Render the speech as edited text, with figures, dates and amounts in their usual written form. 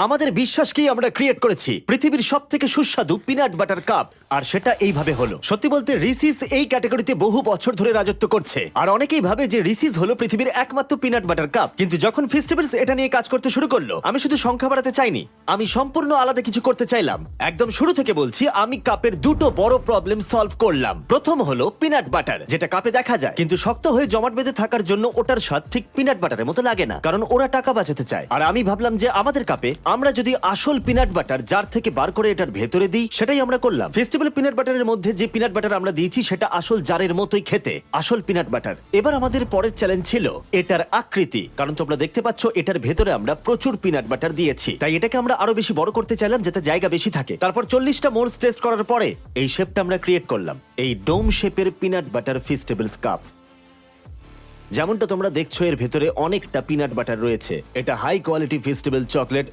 আমাদের বিশ্বাসকেই আমরা ক্রিয়েট করেছি পৃথিবীর সব থেকে সুস্বাদু পিনাট বাটার কাপ, আর সেটা এইভাবে হলো। সত্যি বলতে রিসিস এই ক্যাটাগরিতে বহু বছর ধরে রাজত্ব করছে, আর অনেকেই ভাবে যে রিসিস হলো পৃথিবীর একমাত্র পিনাট বাটার কাপ। কিন্তু যখন ফেস্টিভ্যালস এটা নিয়ে কাজ করতে শুরু করলো, আমি শুধু সংখ্যা বাড়াতে চাইনি, আমি সম্পূর্ণ আলাদা কিছু করতে চাইলাম। একদম শুরু থেকে বলছি, আমি কাপের দুটো বড় প্রবলেম সলভ করলাম। প্রথম হলো পিনাট বাটার, যেটা কাপে দেখা যায় কিন্তু শক্ত হয়ে জমাট বেঁধে থাকার জন্য ওটার স্বাদ ঠিক পিনাট বাটারের মতো লাগে না, কারণ ওরা টাকা বাঁচাতে চায়। আর আমি ভাবলাম যে আমাদের কাপে আমরা যদি আসল পিনাট বাটার জার থেকে বার করে এটার ভেতরে দিই, সেটাই আমরা করলাম। ফেস্টিভ্যাল পিনাট বাটারের মধ্যে যে পিনাট বাটার আমরা দিয়েছি সেটা আসল জারের মতোই খেতে, আসল পিনাট বাটার। এবার আমাদের পরের চ্যালেঞ্জ ছিল এটার আকৃতি, কারণ তোমরা দেখতে পাচ্ছ এটার ভেতরে আমরা প্রচুর পিনাট বাটার দিয়েছি, তাই এটাকে আমরা আরো বেশি বড় করতে চাইলাম যাতে জায়গা বেশি থাকে। তারপর 40টা মোল্স টেস্ট করার পরে এই শেপটা আমরা ক্রিয়েট করলাম, এই ডোম শেপের পিনাট বাটার ফেস্টিভ্যালস কাপ। যেমনটা তোমরা দেখছো এর ভেতরে অনেকটা পিনাট বাটার রয়েছে। এটা হাই কোয়ালিটি ফেস্টিভ্যাল চকলেট।